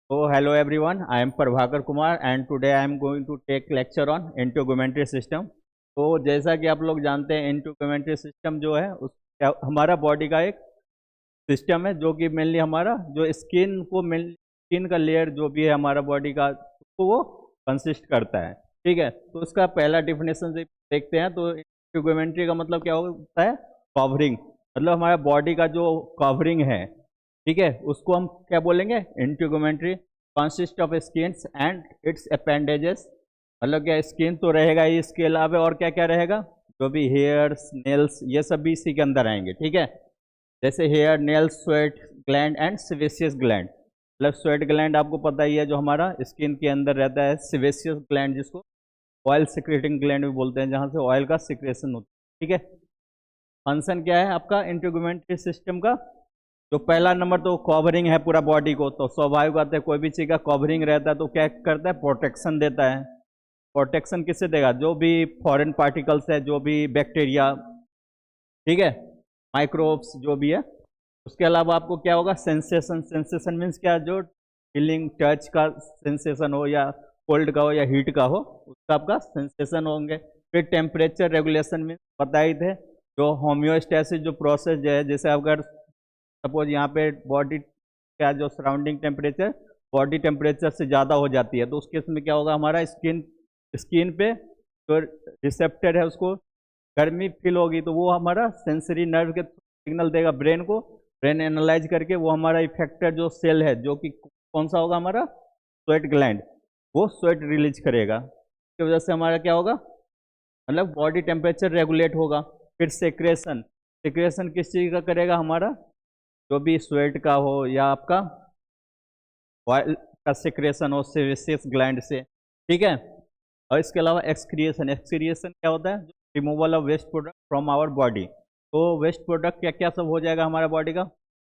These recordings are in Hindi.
So hello everyone, I am Prabhakar Kumar and today I am going to take lecture on integumentary system। तो जैसा कि आप लोग जानते हैं इंटीगुमेंट्री सिस्टम जो है हमारा बॉडी का एक सिस्टम है जो कि मेनली हमारा जो स्किन का लेयर जो भी है हमारा बॉडी का तो वो कंसिस्ट करता है। ठीक है, तो उसका पहला डिफिनेशन देखते हैं। तो इंटीगुमेंट्री का मतलब क्या होता है? कवरिंग, मतलब हमारा बॉडी का जो कवरिंग है, ठीक है, उसको हम क्या बोलेंगे? Integumentary. Consist of skins and its appendages, मतलब क्या स्किन तो रहेगा ही, इसके अलावा और क्या क्या रहेगा? जो भी हेयर्स, नेल्स, ये सब भी इसी के अंदर आएंगे। ठीक है, जैसे hair, nails, sweat gland and सिवेशियस ग्लैंड। मतलब स्वेट ग्लैंड आपको पता ही है जो हमारा स्किन के अंदर रहता है। सिवेशियस ग्लैंड जिसको ऑयल सिक्रेटिंग ग्लैंड भी बोलते हैं, जहाँ से ऑयल का सिक्रेशन होता है। ठीक है, फंक्शन क्या है आपका इंटीगुमेंट्री सिस्टम का? तो पहला नंबर तो कवरिंग है पूरा बॉडी को। तो स्वाभाविक बात है, कोई भी चीज़ का कवरिंग रहता है तो क्या करता है? प्रोटेक्शन देता है। प्रोटेक्शन किससे देगा? जो भी फॉरेन पार्टिकल्स है, जो भी बैक्टीरिया, ठीक है, माइक्रोब्स जो भी है। उसके अलावा आपको क्या होगा? सेंसेशन। सेंसेशन मीन्स क्या? जो फीलिंग, टच का सेंसेशन हो, या कोल्ड का हो या हीट का हो, उसका आपका सेंसेशन होंगे। फिर टेम्परेचर रेगुलेशन मीन्स पता ही थे, जो होम्योस्टेसिस जो प्रोसेस है, जैसे अगर सपोज यहाँ पे बॉडी का जो सराउंडिंग टेम्परेचर बॉडी टेम्परेचर से ज़्यादा हो जाती है, तो उस केस में क्या होगा? हमारा स्किन पे जो रिसेप्टर है उसको गर्मी फील होगी, तो वो हमारा सेंसरी नर्व के सिग्नल देगा ब्रेन को। ब्रेन एनालाइज करके वो हमारा इफेक्टर जो सेल है, जो कि कौन सा होगा? हमारा स्वेट ग्लैंड, वो स्वेट रिलीज करेगा। इसकी वजह से हमारा क्या होगा? मतलब बॉडी टेम्परेचर रेगुलेट होगा। फिर सेक्रेशन। सेक्रेशन किस चीज़ का करेगा? हमारा जो भी स्वेट का हो या आपका ऑयल का सिक्रेशन हो सेबेसियस ग्लैंड से। ठीक है, और इसके अलावा एक्सक्रिएशन। एक्सक्रिएशन क्या होता है? Removal of waste product from our body. तो वेस्ट प्रोडक्ट क्या क्या सब हो जाएगा हमारा बॉडी का?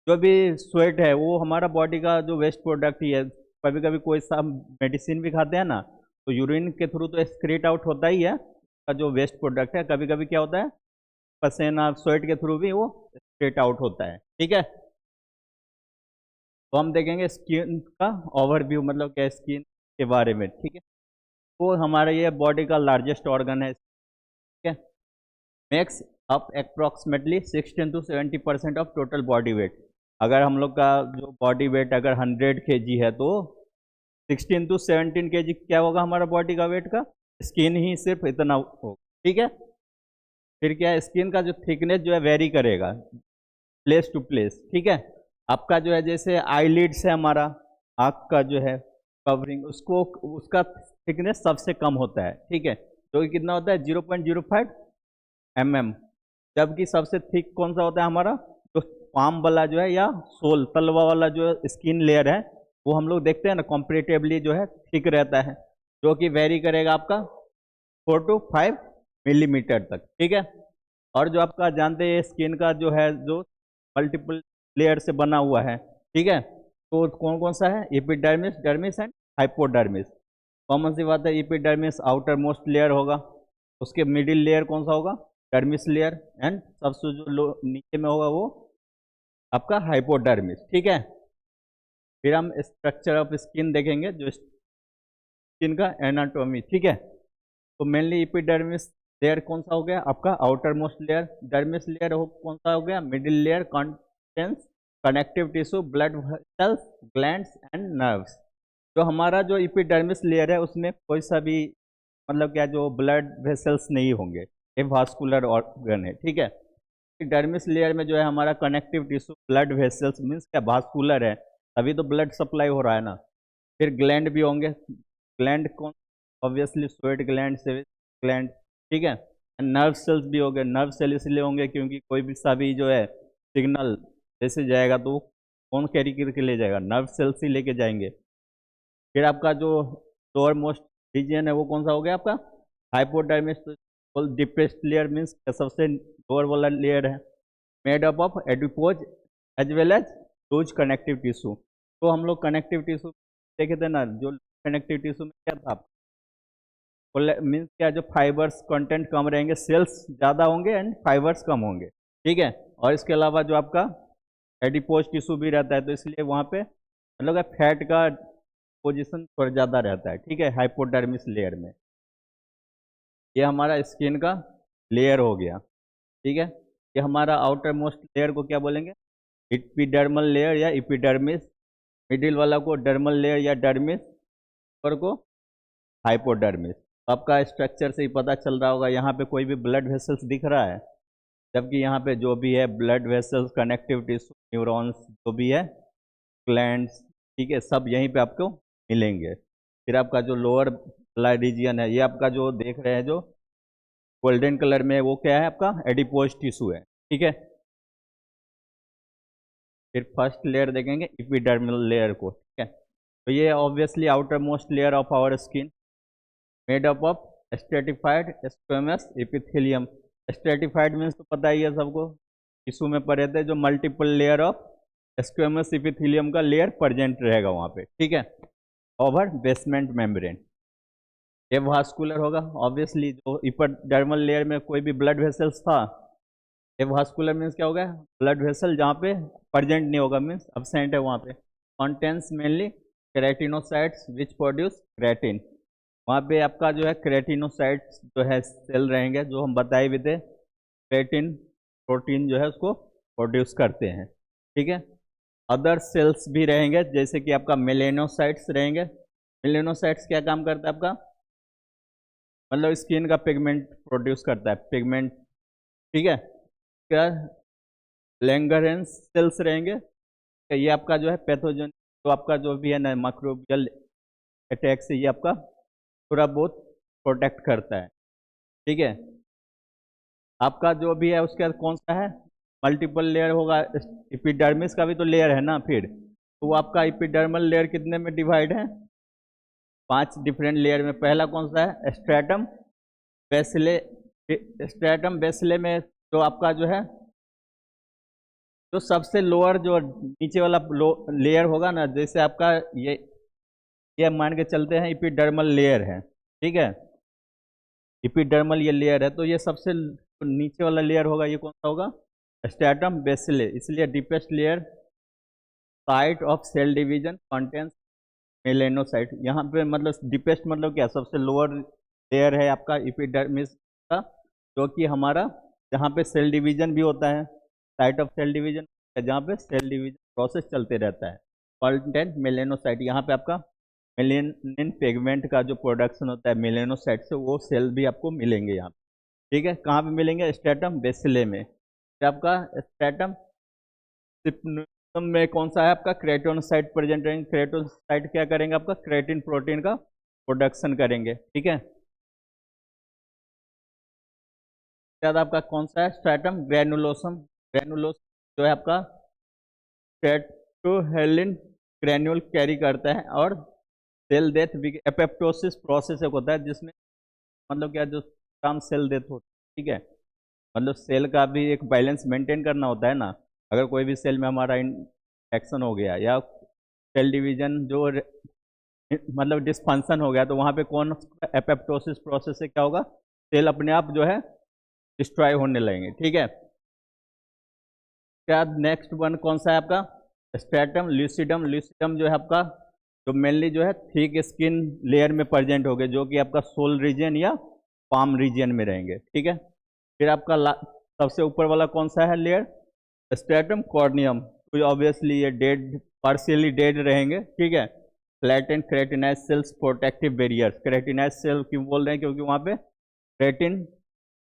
जो भी स्वेट है वो हमारा बॉडी का जो वेस्ट प्रोडक्ट ही है। कभी कभी कोई सा मेडिसिन भी खाते हैं ना, तो यूरिन के थ्रू तो एक्सक्रीट आउट होता ही है का जो वेस्ट प्रोडक्ट है। कभी कभी क्या होता है? पसीना, स्वेट के थ्रू भी वो एक्सक्रीट आउट होता है। ठीक है, तो हम देखेंगे स्किन का ओवरव्यू, मतलब क्या स्किन के बारे में। ठीक है, तो हमारा ये बॉडी का लार्जेस्ट ऑर्गन है। ठीक है, makes up approximately 16 to 70% of total body weight. अगर हम लोग का जो बॉडी वेट अगर 100 kg है, तो 16 to 17 kg क्या होगा हमारा बॉडी का वेट का? स्किन ही सिर्फ इतना होगा। ठीक है, फिर क्या है? स्किन का जो थिकनेस जो है वेरी करेगा प्लेस टू प्लेस। ठीक है, आपका जो है जैसे आईलिड्स है हमारा, आँख का जो है कवरिंग, उसको उसका थिकनेस सबसे कम होता है। ठीक है, जो कि कितना होता है? 0.05 mm। जबकि सबसे थिक कौन सा होता है हमारा? जो पाम वाला जो है, या सोल तलवा वाला जो स्किन लेयर है, वो हम लोग देखते हैं ना कंपेरेटिवली जो है थिक रहता है, जो कि वेरी करेगा आपका 4 to 5 मिलीमीटर तक। ठीक है, और जो आपका जानते हैं स्किन का जो है जो मल्टीपल लेयर से बना हुआ है। ठीक है, तो कौन कौन सा है? Epidermis, dermis and hypodermis. Common सी बात है, एपिडर्मिस आउटर मोस्ट लेयर होगा, उसके मिडिल लेयर कौन सा होगा? डर्मिस लेयर, एंड सबसे जो नीचे में होगा वो आपका हाइपोडर्मिस। ठीक है, फिर हम स्ट्रक्चर ऑफ स्किन देखेंगे, जो स्किन का एनाटॉमी। ठीक है, तो मेनली एपिडर्मिस लेयर कौन सा हो गया आपका? Outer most layer. Dermis layer हो कौन सा हो गया? Middle layer, contains connective tissue, blood vessels, glands and nerves. तो हमारा जो एपिडर्मिस लेयर है उसमें कोई सा भी मतलब क्या जो ब्लड वेसल्स नहीं होंगे, ये वास्कुलर ऑर्गन है। ठीक है, डर्मिस लेयर में जो है हमारा connective tissue, blood vessels means क्या? वास्कुलर है, तभी तो ब्लड सप्लाई हो रहा है ना। फिर ग्लैंड भी होंगे। ग्लैंड कौन? ऑब्वियसली स्वेट ग्लैंड, सेविस ग्लैंड। ठीक है, नर्व सेल्स भी हो गए। नर्व सेल इसलिए होंगे क्योंकि कोई भी सा भी जो है सिग्नल जैसे जाएगा तो कौन कैरी करके ले जाएगा? नर्व सेल्स ही लेके जाएंगे। फिर आपका जो लोअर मोस्ट रीजन है वो कौन सा हो गया आपका? हाइपोडर्मिस। डिप्रेस्ड लेयर मीन्स सबसे लोअर वाला लेयर है, made up of adipose as well as loose connective tissue. तो हम लोग कनेक्टिव टिश्यू देखे थे ना, जो कनेक्टिव टिश्यू में क्या था? मीन्स क्या? जो फाइबर्स कंटेंट कम रहेंगे, सेल्स ज़्यादा होंगे एंड फाइबर्स कम होंगे। ठीक है, और इसके अलावा जो आपका एडिपोज टिश्यू भी रहता है, तो इसलिए वहाँ पे मतलब फैट का पोजीशन थोड़ा ज़्यादा रहता है, ठीक है, हाइपोडर्मिस लेयर में। ये हमारा स्किन का लेयर हो गया, ठीक है। ये हमारा आउटर मोस्ट लेयर को क्या बोलेंगे, एपिडर्मल लेयर या एपिडर्मिस। मिडिल वाला को डर्मल लेयर या डर्मिस, ऊपर को हाइपोडर्मिस। आपका स्ट्रक्चर से ही पता चल रहा होगा, यहाँ पे कोई भी ब्लड वेसल्स दिख रहा है, जबकि यहाँ पे जो भी है blood vessels, connective tissue, neurons जो भी है, ग्लैंड्स, ठीक है, सब यहीं पे आपको मिलेंगे। फिर आपका जो लोअर वाला रीजियन है, ये आपका जो देख रहे हैं जो गोल्डन कलर में, वो क्या है, आपका एडिपोज टिश्यू है, ठीक है। फिर फर्स्ट लेयर देखेंगे एपिडर्मल लेयर को, ठीक है। तो ये obviously outermost layer of our skin, made up of stratified squamous epithelium. Stratified means तो पता ही है सबको, टिश्यू में पड़े थे जो multiple layer of squamous epithelium का लेयर प्रेजेंट रहेगा वहाँ पे, ठीक है, ओवर बेसमेंट मेम्ब्रेन। ये वास्कुलर होगा ऑब्वियसली, जो एपिडर्मल लेयर में कोई भी ब्लड वेसल्स था। ये वास्कुलर मीन्स क्या होगा, ब्लड वेसल जहाँ पे प्रेजेंट नहीं होगा, मीन्स अब्सेंट है वहाँ पे। Contains mainly keratinocytes which produce creatine. वहाँ पे आपका जो है क्रेटिनोसाइट्स जो है सेल रहेंगे, जो हम बताए भी थे, क्रेटिन प्रोटीन जो है उसको प्रोड्यूस करते हैं, ठीक है। अदर सेल्स भी रहेंगे, जैसे कि आपका मेलेनोसाइट्स रहेंगे। मेलेनोसाइट्स क्या काम करता है आपका, मतलब स्किन का पिगमेंट प्रोड्यूस करता है, पिगमेंट, ठीक है। क्या लैंगरहेंस सेल्स रहेंगे, ये आपका जो है पैथोजन, तो आपका जो भी है ना माइक्रोबियल अटैक से ये आपका थोड़ा बहुत प्रोटेक्ट करता है, ठीक है। आपका जो भी है उसके कौन सा है, मल्टीपल लेयर होगा। एपिडर्मिस का भी तो लेयर है ना, फिर तो वो आपका एपिडर्मल लेयर कितने में डिवाइड है, 5 डिफरेंट लेयर में। पहला कौन सा है, स्ट्रेटम बेसिले। स्ट्रेटम बेसिले में जो आपका जो है, जो सबसे लोअर जो नीचे वाला लेयर होगा ना, जैसे आपका ये मान के चलते हैं एपिडर्मल लेयर है, ठीक है। एपिडर्मल ये लेयर है, तो ये सबसे नीचे वाला लेयर होगा, ये कौन सा होगा, स्ट्रेटम बेसिले। इसलिए deepest layer site of cell division contains melanocyte. यहाँ पे मतलब डीपेस्ट मतलब क्या, सबसे लोअर लेयर है आपका एपिडर्मिस का, जो कि हमारा जहाँ पे सेल डिवीजन भी होता है, साइट ऑफ सेल डिवीजन, जहाँ पे सेल डिवीजन प्रोसेस चलते रहता है, कंटेंट मेलेनोसाइट। यहाँ पे आपका मेलेनिन पिगमेंट का जो प्रोडक्शन होता है मेलेनोसाइट से, वो सेल भी आपको मिलेंगे यहाँ पे, ठीक है। कहाँ पे मिलेंगे, स्ट्रेटम बेसिले में। फिर आपका स्ट्रेटम में कौन सा है आपका, क्रेटोनसाइट प्रेजेंट रहेंगे। क्रेटोनसाइट क्या करेंगे, आपका क्रेटिन प्रोटीन का प्रोडक्शन करेंगे, ठीक है। बाद आपका कौन सा है, स्ट्रेटम ग्रेनुलोसम। ग्रेनुलोसम जो है आपका स्ट्रेटोहेलिन ग्रेन्यूल कैरी करता है, और सेल डेथ एपोप्टोसिस प्रोसेस एक होता है, जिसमें मतलब क्या, जो काम सेल डेथ होता है, ठीक है, मतलब सेल का भी एक बैलेंस मेंटेन करना होता है ना। अगर कोई भी सेल में हमारा इंफेक्शन हो गया या सेल डिवीजन जो मतलब डिसफंक्शन हो गया, तो वहाँ पे कौन एपोप्टोसिस प्रोसेस से क्या होगा, सेल अपने आप जो है डिस्ट्रॉय होने लगेंगे, ठीक है। क्या नेक्स्ट वन कौन सा है आपका, स्ट्रेटम ल्यूसिडम। ल्यूसिडम जो है आपका, जो मेनली जो है थिक स्किन लेयर में प्रेजेंट हो गए, जो कि आपका सोल रीजन या पाम रीजन में रहेंगे, ठीक है। फिर आपका सबसे ऊपर वाला कौन सा है लेयर, स्ट्रेटम कॉर्नियम। तो ऑब्वियसली ये डेड, पार्शियली डेड रहेंगे, ठीक है। Flattened keratinized cells protective barriers. Keratinized cell क्यों बोल रहे हैं, क्योंकि वहाँ पे क्रेटिन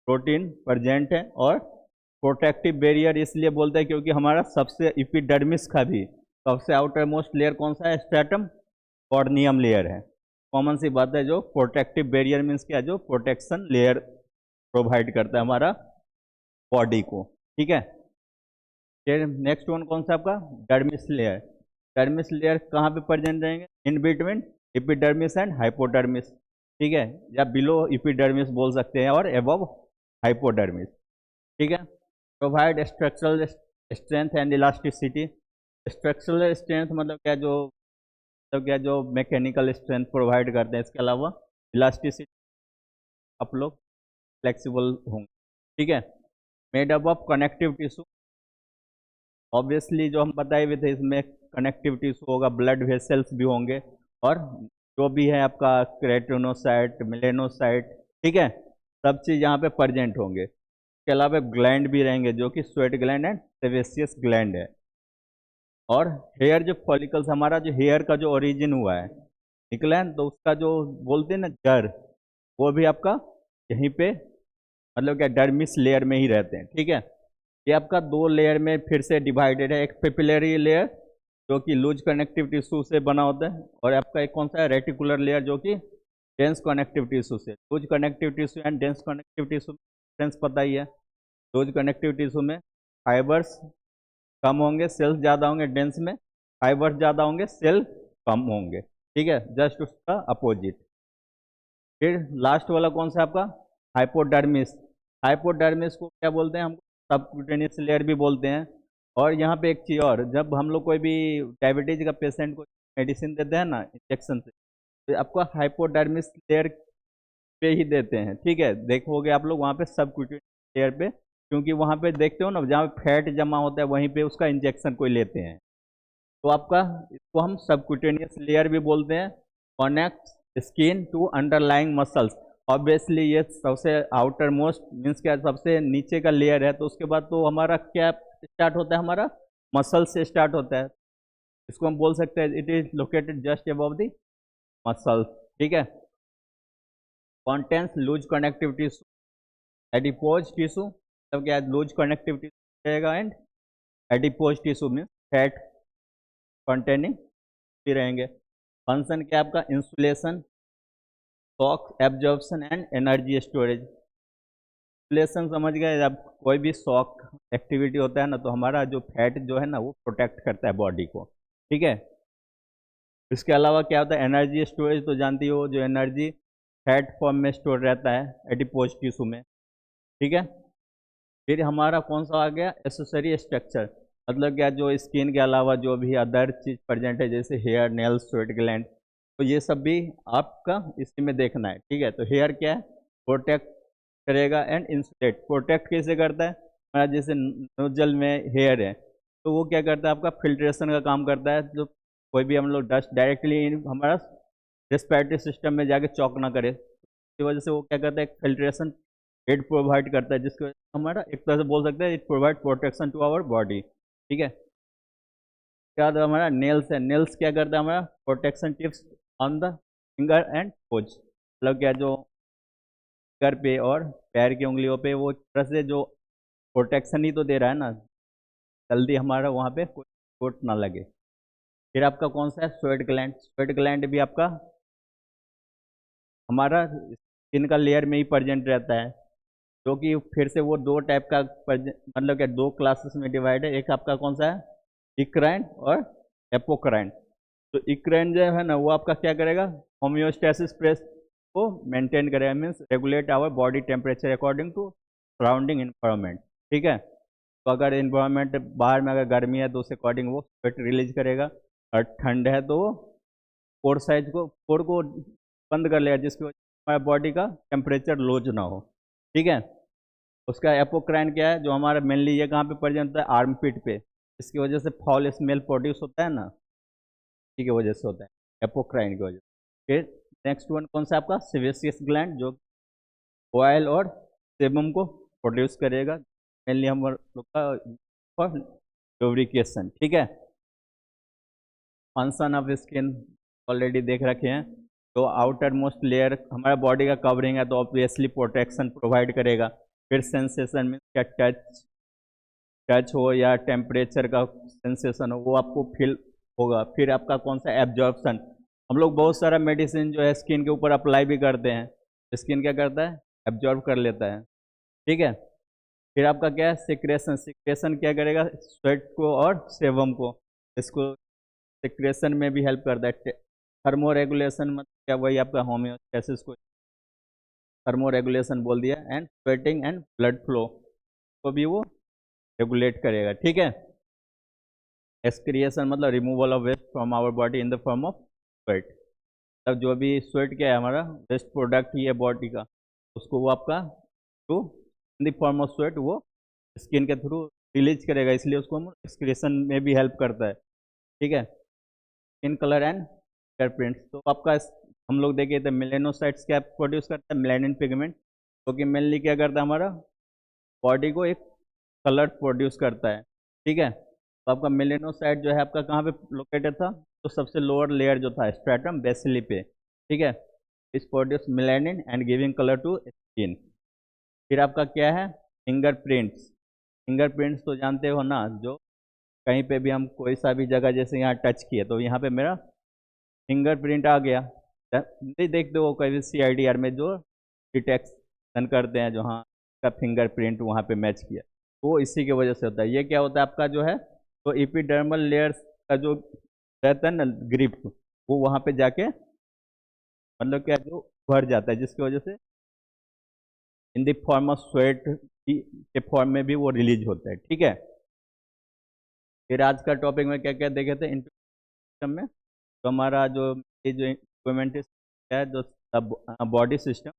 प्रोटीन प्रेजेंट है, और प्रोटेक्टिव बैरियर इसलिए बोलते हैं क्योंकि हमारा सबसे एपिडर्मिस का भी सबसे आउटर मोस्ट लेयर कौन सा है, स्ट्रेटम कॉर्नियम लेयर है। कॉमन सी बात है, जो प्रोटेक्टिव बैरियर मीन्स क्या, जो प्रोटेक्शन लेयर प्रोवाइड करता है हमारा बॉडी को, ठीक है। फिर नेक्स्ट वन कौन सा आपका, डर्मिस लेयर। डर्मिस लेयर कहाँ पे प्रेजेंट रहेंगे, in between epidermis and hypodermis, ठीक है, या बिलो एपिडर्मिस बोल सकते हैं, और एबव हाइपोडर्मिस, ठीक है। Provide structural strength and elasticity. Structural strength मतलब क्या, जो मैकेनिकल स्ट्रेंथ प्रोवाइड करते हैं, इसके अलावा इलास्टिसिटी, आप लोग फ्लेक्सिबल होंगे, ठीक है। Made up of connective tissue. Obviously जो हम बताए हुए थे, इसमें कनेक्टिव टिश्यू होगा, ब्लड वेसल्स भी होंगे, और जो भी है आपका केराटिनोसाइट, मेलेनोसाइट, ठीक है, सब चीज़ यहाँ पे प्रेजेंट होंगे। इसके अलावा ग्लैंड भी रहेंगे जो कि sweat gland and sebaceous gland है। और हेयर जो फॉलिकल्स, हमारा जो हेयर का जो ओरिजिन हुआ है निकला है, तो उसका जो बोलते हैं ना जड़, वो भी आपका यहीं पे मतलब क्या डर्मिस लेयर में ही रहते हैं, ठीक है। ये आपका दो लेयर में फिर से डिवाइडेड है, एक पेपिलरी लेयर जो कि लूज कनेक्टिव टिश्यू से बना होता है, और आपका एक कौन सा है रेटिकुलर लेयर जो कि डेंस कनेक्टिव टिश्यू से। Loose connective tissue and dense connective tissue difference पता ही है। लूज कनेक्टिव टिश्यू में फाइबर्स कम होंगे, सेल्स ज़्यादा होंगे, डेंस में फाइबर्स ज़्यादा होंगे, सेल कम होंगे, ठीक है, जस्ट उसका अपोजिट। फिर लास्ट वाला कौन सा आपका हाइपोडर्मिस। हाइपोडर्मिस को क्या बोलते हैं, हम सबक्यूटेनियस लेयर भी बोलते हैं। और यहाँ पे एक चीज़ और, जब हम लोग कोई भी डायबिटीज का पेशेंट को मेडिसिन देते हैं ना इंजेक्शन से, तो आपको हाइपोडर्मिस लेयर पे ही देते हैं, ठीक है। देखोगे आप लोग वहाँ पे सबक्यूटेनियस लेयर पे, क्योंकि वहाँ पे देखते हो ना जहाँ फैट जमा होता है वहीं पे उसका इंजेक्शन कोई लेते हैं, तो आपका इसको हम सबक्यूटेनियस लेयर भी बोलते हैं। Connect skin to underlying muscles. Obviously ये सबसे आउटर मोस्ट मीन्स क्या, सबसे नीचे का लेयर है, तो उसके बाद तो हमारा क्या स्टार्ट होता है, हमारा मसल से स्टार्ट होता है। इसको हम बोल सकते हैं it is located just above the muscles, ठीक है। Contains loose connective tissue, adipose tissue, मतलब क्या लूज कनेक्टिव टिश्यू रहेगा, and adipose tissue means fat containing भी रहेंगे। फंक्शन क्या आपका insulation, shock absorption and energy storage. Insulation समझ गए, जब कोई भी शॉक एक्टिविटी होता है ना, तो हमारा जो फैट जो है ना वो प्रोटेक्ट करता है बॉडी को, ठीक है। इसके अलावा क्या होता है एनर्जी स्टोरेज, तो जानती हो जो एनर्जी फैट फॉर्म में स्टोर रहता है एडिपोज टिश्यू में, ठीक है। फिर हमारा कौन सा आ गया एसेसरी स्ट्रक्चर, मतलब क्या जो स्किन के अलावा जो भी अदर चीज़ प्रेजेंट है जैसे हेयर, नेल्स, स्वेट ग्लैंड, तो ये सब भी आपका इसी में देखना है, ठीक है। तो हेयर क्या है, प्रोटेक्ट करेगा एंड इंसुलेट। प्रोटेक्ट कैसे करता है, हमारा जैसे नोजल में हेयर है, तो वो क्या करता है आपका फिल्ट्रेशन का काम करता है, जो कोई भी हम लोग डस्ट डायरेक्टली हमारा रेस्पिरेटरी सिस्टम में जाके चौक ना करे, इसकी वजह से वो क्या करता है फिल्ट्रेशन एड प्रोवाइड करता है, जिसकी वजह से हमारा एक तरह से बोल सकते हैं it provide protection to our body, ठीक है। क्या होता है हमारा नेल्स है, नेल्स क्या करता है हमारा protection tips on the finger and toes, मतलब क्या जो फिंगर पे और पैर की उंगलियों पे वो एक तरह से जो प्रोटेक्शन ही तो दे रहा है ना, जल्दी हमारा वहाँ पे कोई चोट ना लगे। फिर आपका कौन सा है स्वेट ग्लैंड। स्वेट ग्लैंड भी आपका हमारा स्किन का लेयर में ही प्रेजेंट रहता है, जो कि फिर से वो दो टाइप का मतलब क्या दो क्लासेस में डिवाइड है। एक आपका कौन सा है इक्राइन और एपोक्राइन। तो इक्राइन जो है ना वो आपका क्या करेगा होम्योस्टेसिस प्रेस को मेंटेन करेगा, means regulate our body temperature according to surrounding environment, ठीक है। तो अगर इन्वायरमेंट बाहर में अगर गर्मी है तो उस अकॉर्डिंग वो स्वेट रिलीज करेगा, और ठंड है तो वो पोर साइज को पोर को बंद कर लेगा, जिसकी वजह से हमारे बॉडी का टेम्परेचर लूज ना हो, ठीक है। उसका एपोक्राइन क्या है, जो हमारा मेनली ये कहाँ पे प्रेजेंट होता है आर्मपिट पे, इसकी वजह से फॉल स्मेल प्रोड्यूस होता है ना, इसी की वजह से होता है एपोक्राइन की वजह से। फिर नेक्स्ट वन कौन सा आपका सेबेसियस ग्लैंड, जो ऑयल और सेबम को प्रोड्यूस करेगा, मेनली हम लोग का फॉर लुब्रिकेशन, ठीक है। फंक्शन ऑफ स्किन ऑलरेडी देख रखे हैं, तो आउटर मोस्ट लेयर हमारा बॉडी का कवरिंग है, तो ऑब्वियसली प्रोटेक्शन प्रोवाइड करेगा। फिर सेंसेशन में क्या टच टच हो या टेम्परेचर का सेंसेशन हो वो आपको फील होगा। फिर आपका कौन सा एब्जॉर्प्शन, हम लोग बहुत सारा मेडिसिन जो है स्किन के ऊपर अप्लाई भी करते हैं, स्किन क्या करता है एब्जॉर्ब कर लेता है, ठीक है। फिर आपका क्या है सिक्रेशन, सिक्रेशन क्या करेगा स्वेट को और सेबम को, इसको सिक्रेशन में भी हेल्प करता है। थर्मो रेगुलेशन मतलब क्या, वही आपका होम्योस्टेसिस को थर्मो रेगुलेशन बोल दिया, and sweating and blood flow को भी वो रेगुलेट करेगा, ठीक है। एक्सक्रिएशन मतलब removal of waste from our body in the form of sweat, तब जो भी स्वेट क्या है हमारा वेस्ट प्रोडक्ट ही है बॉडी का, उसको वो आपका through in the form of sweat वो स्किन के थ्रू रिलीज करेगा, इसलिए उसको हम एक्सक्रिएशन में भी हेल्प करता है, ठीक है। Skin colour and fingerprints. तो आपका हम लोग देखे थे मेलेनोसाइट्स क्या प्रोड्यूस करता है, मेलानिन पिगमेंट, जो कि मेनली क्या करता है, हमारा बॉडी को एक कलर प्रोड्यूस करता है। ठीक है, तो आपका मेलेनोसाइट जो है आपका कहाँ पे लोकेटेड था, तो सबसे लोअर लेयर जो था स्ट्रेटम बेसिली पे। ठीक है, इस produce melanin and giving colour to skin. फिर आपका क्या है, फिंगरप्रिंट्स। फिंगरप्रिंट्स तो जानते हो ना, जो कहीं पे भी हम कोई सा भी जगह जैसे यहाँ टच किए तो यहाँ पे मेरा फिंगरप्रिंट आ गया। नहीं देखते हो कभी CIDR में जो डिटेक्शन करते हैं, जो हाँ का फिंगरप्रिंट वहाँ पे मैच किया, वो इसी की वजह से होता है। ये क्या होता है आपका जो है, तो एपिडर्मल लेयर्स का जो रहता है ना ग्रिप, वो वहाँ पे जाके मतलब क्या जो भर जाता है, जिसकी वजह से इन द फॉर्म ऑफ स्वेट के फॉर्म में भी वो रिलीज होता है। ठीक है, फिर आज का टॉपिक में क्या क्या देखे थे सिस्टम में, तो हमारा जो ये जो इक्विपमेंट है, जो body system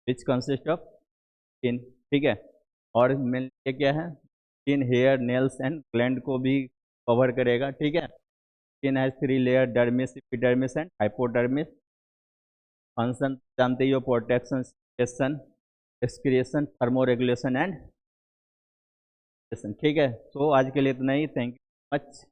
which consist of skin. ठीक है, और मेन ये क्या है, skin, hair, nails and gland को भी कवर करेगा। ठीक है, skin has 3 layer, dermis, epidermis and hypodermis. Function जानते ही हो, प्रोटेक्शन, एक्सक्रिएशन, थर्मोरेगुलेशन एंड। ठीक है, तो आज के लिए इतना ही। Thank you much.